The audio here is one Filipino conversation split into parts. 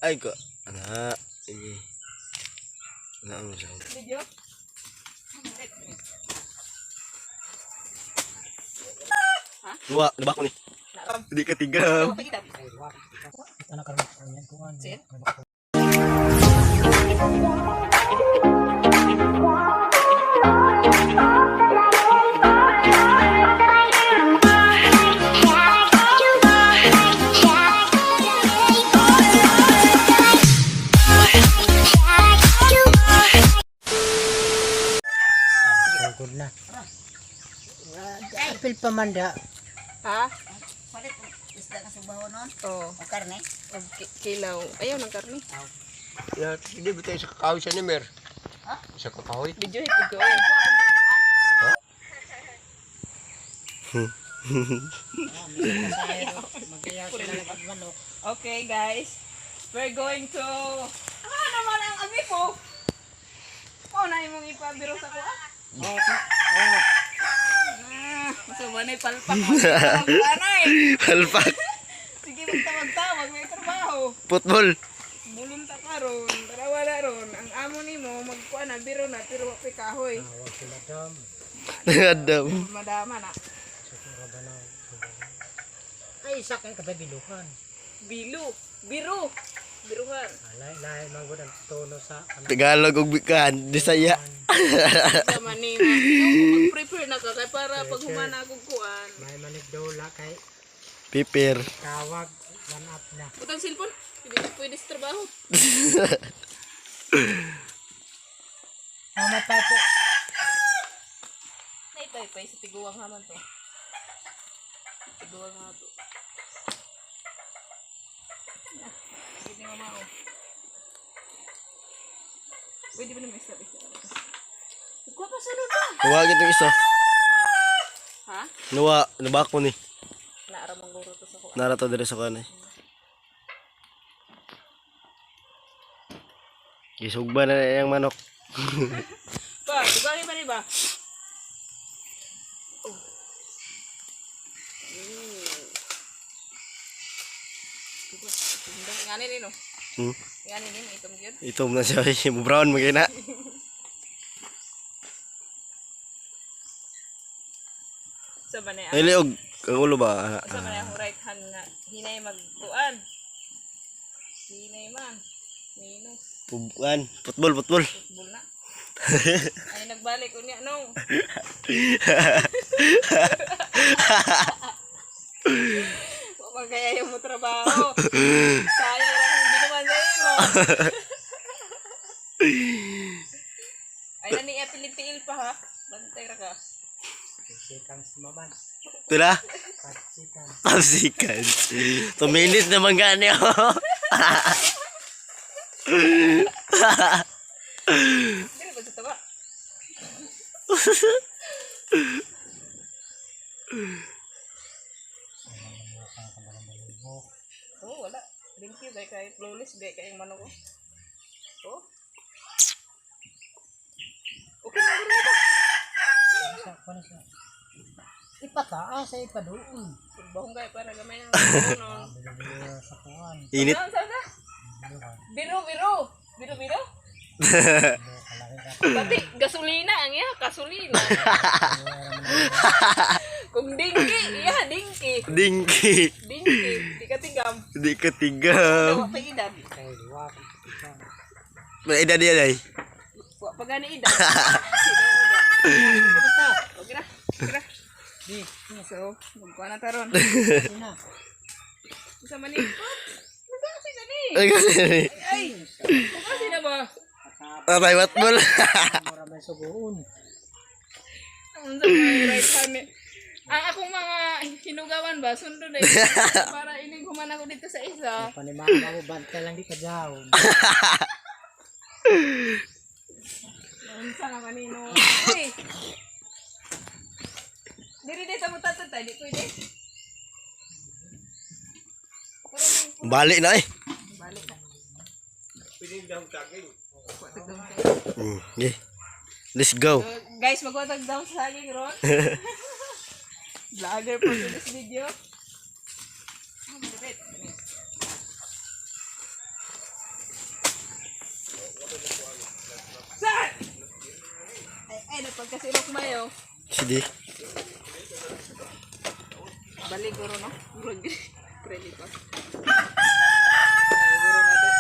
Ay ko. Anak. Ini. Anak mo siya. Video? Dua, diba ko ni? Hindi ka tigam. Na. Apil pamanda. Ha? Palit isda na subaho nun. Oo. O karne. Kilaw. Ayaw ng karni. Ya, hindi ba tayo sa kakahoy siya ni Mer? Ha? Sa kakahoy? Video ito doon. Okay guys. We're going to... naman ang abi ko. Na imong ipabiro sa kuha. So manay palpak. Halpak. Sige magtawag-tawag may trabaho. Football. Bulunta ka ron, tarawa na ron. Ang amo nimo magkuha na biro na pero wa kahoy. Adam. Madama na. Ay, isa kay kabilukan. Biro. Biruhan. Lahi manggod ang tono sa Tagalog ug bikan, Bisaya. Sama ni yung mag-prepare na ka kay para pag humana akong kuan. may manigdola kay Pipir. tawag one up na. Utang cellphone, pwede sa trabaho. Mama tato. Naipay sa tiguang haman to. Tiguang nga to. Hindi mo mao. Pwede ba naman isa-isa? Kuha pa sa lupa. Nuwa gitong isa. Ha? Nuwa, nabako ni. Naaramang guro to sa kuha. Nara to dire sa kanay. Isugba na yung manok. Ba, dugangin pa ni ba? Oh. Ngani ni no? Ngani ni itom gyud. Itom na siya, brown magina. Sa banay Ay liog, ang ulo ba? sa banay ang right hand nga hinay magtuan. Hinay man. Minus Pubuan, football. football na. Ay nagbalik unya no. Wa kaya yung mo trabaho. Sayang lang ang binuman sa imo. Ay nani apilitiil pa ha. Bantay ra ka. Sikang sumaban. Tula? Patsikan. Pasikan. 2 minutes naman gani ako. Dili ba sa taba? Oh, wala. Thank you, dahil kahit flawless, dahil kayong manok ko. Oh. Okay na, gano'n ito. Isa ko na siya. Ipataas ay ipadoon. Bahong gaya pa, nagamay ng ano. Bilo sa kuan. Init. Saan? Biro. Biro? Kalaki ka. Pati, gasolina ang iya, gasolina. Kung dingki, iya, dingki. Dingki. Dingki, di ka tigam. Di ketigam. Wa pa edad. Kay luwa. May edad dia day. Wa pa gani edad. Sino Basta. Okay na. Di. So, magkuha na taron. Ina. Sa manikot. Nagkasi na ni. Ay kasi. Ay, kasi na ba? Atay watbol. Mura may sugoon. Ang sa mga right hand eh. Ang akong mga hinugawan ba, sundo na para ining humana ko dito sa isa. Panimama mo bantay lang di ka dahon. Unsa nga kanino. Uy! Diri dito mo tatatay, di pwede. Balik na eh. Balik na. Okay. Let's go. So, guys, magwatag daw sa saging ron. Vlogger po to this video. Saan? Ay, napagkasirok mayo. Sige. Balik guro no? Credit pa. Guro na to.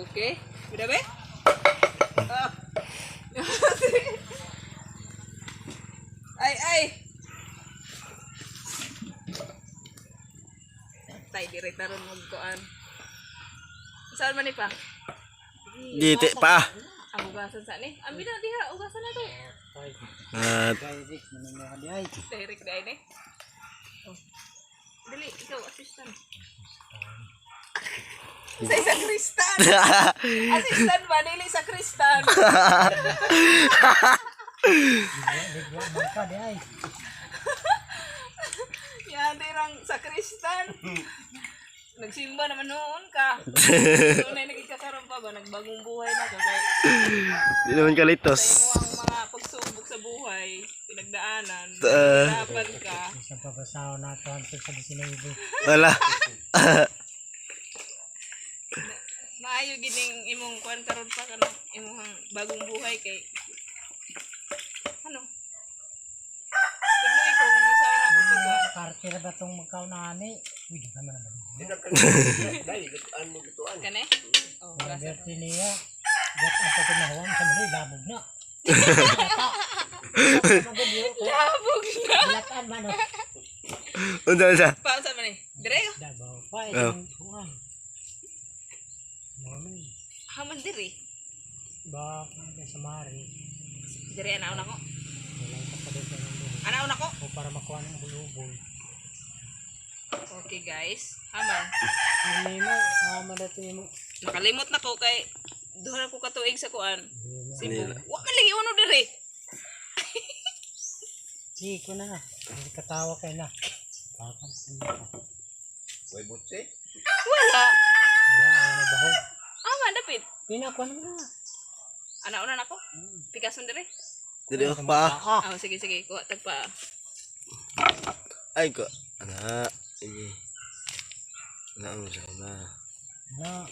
Okay. Udah be? Ah. Ay. Tay, direta ron magkuan. Saan man ni pa? Di pa. Ang ugasan sa ni. Ambil na diha, ugasan na to. At Direct manunod di ay. Direct dai ni. Oh. Dali, ikaw assistant. Sa isang Kristan. Assistant ba? Dili sa Kristan. Bigla bangka di ay. Yan, dirang sa Kristan. Nagsimba naman noon ka. So, na nagkakaroon pa ba? Nagbagong buhay na ka. Kaya di naman sa kalitos. imo ang mga pagsubok sa buhay, pinagdaanan, Ah. dapat ka. Isang pabasaw na to ang sa 19. Wala. Maayo gining imong kuan karon pa kanang imong bagong buhay kay ano? Tuloy ko kung usaw na ko pagwa. Karte na ba itong magkaunani? Uy, di naman naman. Kane? Oh, gasa. Berti niya. Gat ang pagkinahuan sa manoy, labog na. Labog na. Lataan man o. Unsa? Paunsa man ni? Dire? Dabaw pa. Oh. Kuhan. Manoy. Haman diri. Ba, sa mari. Dire ana una ko. Walang kapalit na ng buhay. Ana una ko. O para makuha ng bulubol. Okay guys. Haman. Hindi mo, madating mo. Nakalimot na ko kay duha na ko katuig sa kuan. Cebu. Nila. Wa man lagi uno dire. Sige ko na. Hindi katawa kayo na. Bakit ka? Way butse. Wala. Wala, na bahog. Aman dapit. Pinakuha na. Ana una nako. Pikason dire. Dili ako pa. Ah, sige kuha tagpa. Ay ko. Ana. Ini. Ana ang sana. Na.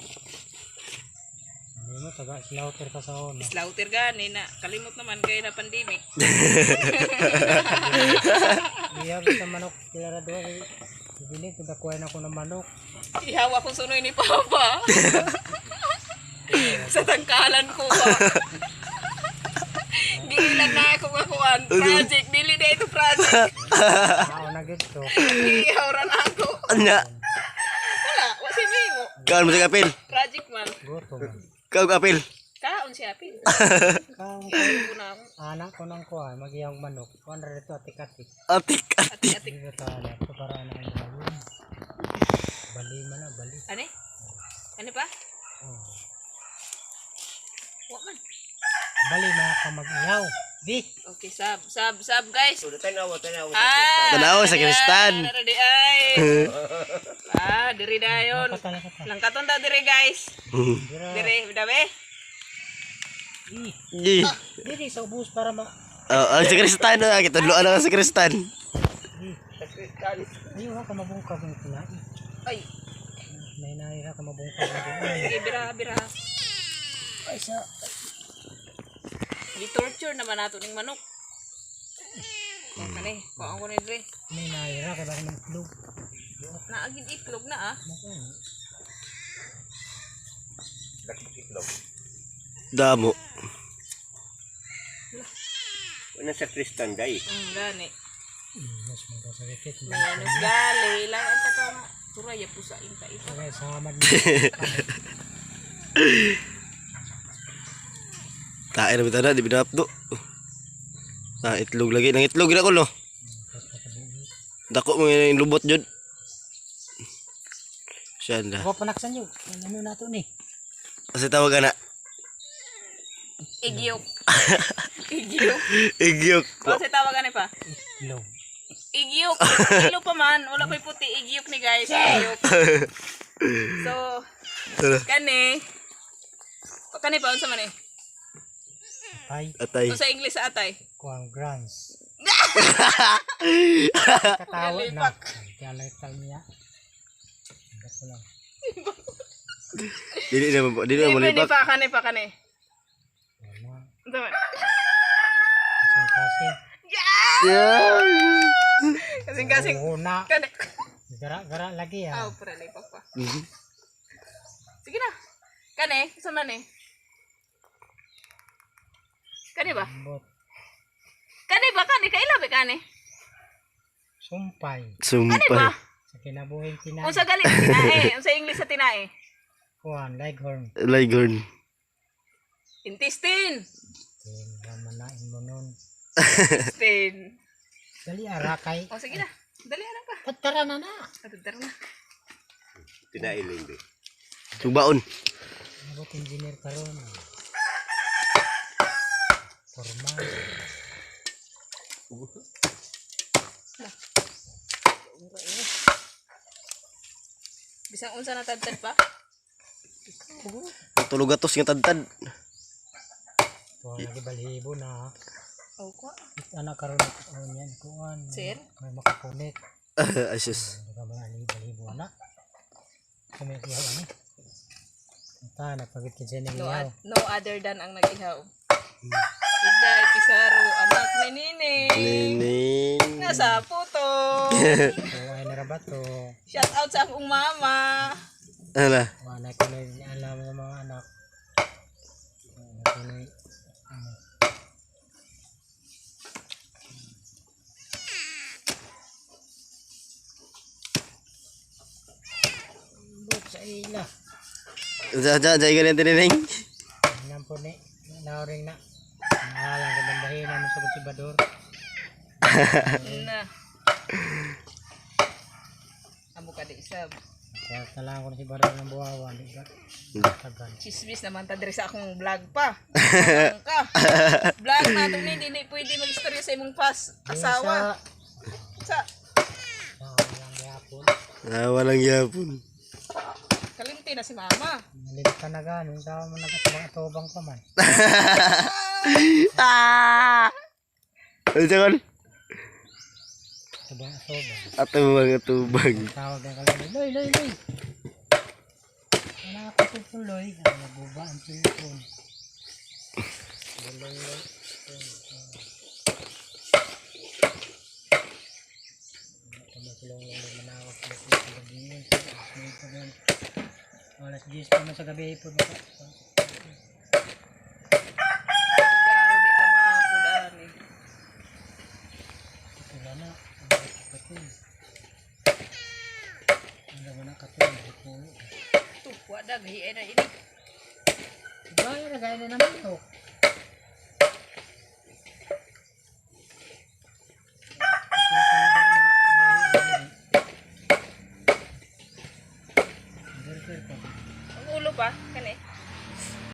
Hindi mo, taga slaughter ka sa una. Slaughter gani na kalimot naman kay na pandemic. Iyag sa manok, kaya doon. Bibili, kudakuha na ako ng manok. Ihawa kong sunoy ni Papa. Sa tangkalan ko ba. Dili lang na ako kakuan. Project. Dili na ito project. Ako na gito. Ihaw ran ako. Ana. Wala. Wasi mo. Kaon mo sa kapil. Project man. Goto man. Kaon kapil. Kaon siya pin. Kang Ko na ako. anak ko nang kuha, magiyang manok. Kuha na rito atik-atik. Atik. Ati-ati. Dito sa anak ko para anak ko yun. Bali man na, bali. Ano? Ano pa? Oh. Wa man. Bali na ka mag-iyaw. Di. Okay, sub guys. Tanaw. Ah, Tanaw sa Kristan. Di ay. Diri dayon. Katala kata. Langkaton daw diri guys. Dira. Diri, bidabe. Di. Diri sa ubus para ma... Ang sa Kristan na kita luan na sa Kristan. Di. Ayaw ha ka mabungkag ng tinai. Ay, Nainay ha ka mabungkag ng tinai. sige, bira. Ay sa... Gi-torture naman nato ning manok. Kani, kuhaan ko ni Dre. Nainay ha ka ba ng itlog. Naagid itlog na ah. Damo. Una sa Kristan day. Gani. Mas magkasakit. Menos gali lang ang takang turaya po sa inta ito. Okay, samad mo. Tae na bitana di binapdo. Itlog lagi nang itlog na ko no. Dako mo yung lubot jud. Siya na. Ako panaksan yun. Ano na ito ni? Kasi tawag na. Igyok. Igyok. Kasi tawagan ni pa. Itlog. Igyok. Ilo pa man. Wala ko'y puti. Igyok ni guys. Igyok. So, kani. Kani pa, unsa man eh? Atay. Atay. O sa English sa atay. Kuang grants. Katawa na. Nalipak. Kaya lang niya. Hindi ko lang. Dili naman po. Dili naman Ini lipak. pa kane pa kane. Wala. Tama. Kasing-kasing. Yeah. Kasing-kasing. Una. Kane. Gara-gara lagi Ah, ah. pura lipak pa. Sige na. Kane, sama ni. Kane ba? Ambot. Kane ba kane kailabe kane? Sumpay. Kane ba? Sumpay. Sa kinabuhing tinay. Unsa gali sa tinae? Unsa English sa tinae? Kuhan, Leghorn. Leghorn. Intestine. Ramanain mo nun. Intestine. Dali arakay. O sige na. Dali na pa. Patara na na. Atudar na. Tinailing ba? Tugbaon. Abot engineer karon. Formal. Bisang unsa na tadtad pa? Tulog atos nga tadtad. Kuhan lagi balhibo na. O ko. Anak karon ako yan. Kuhan. Sir? May makapunit. Asus. Daga mga balhibo na. Kumit ihaw ani. Ita, nagpagit ka dyan ng No, ihaw. no other than ang nag-ihaw. Igday, Pizarro, anak ni Nining. Ninin. Nasa puto. So, ay narabato. Shout out sa akong mama. Ala. Wala ko na alam ng mga anak. Wala ko na ano. Buk sa ila. Jay ganyan tinining. Alam po ni. Nauring na. Nangalang ka bandahin namin sa Butibador. Na. Amo ka di isab. Kaya talang ko na si Bador ng buhawan. Di ba? Tagan. Chismis naman ta diri sa akong vlog pa. Ang ka. Vlog na to ni dili pwede mag-istorya sa imong past asawa. Sa Walang gihapon. Walang yapon. kalimti na si mama. Nalilit ka na gano'n. Saan mo nagkatubang-atubang pa man. Ano siya kon? Tubang-atubang. Atubang. Tawag ang kalami. Loy, loy, loy. Wala ako tutuloy. Ang nabuba ang tulipon. Loy, loy, loy. Kulong-kulong manawag sa gabi. Alas 10 pa man sa gabi po. Kaya di ka maapod ani. Wala na. Ang gaba na katul. Tu wada gahi na ini. Gaya na gaya na naman ito. Ang ulo pa kani.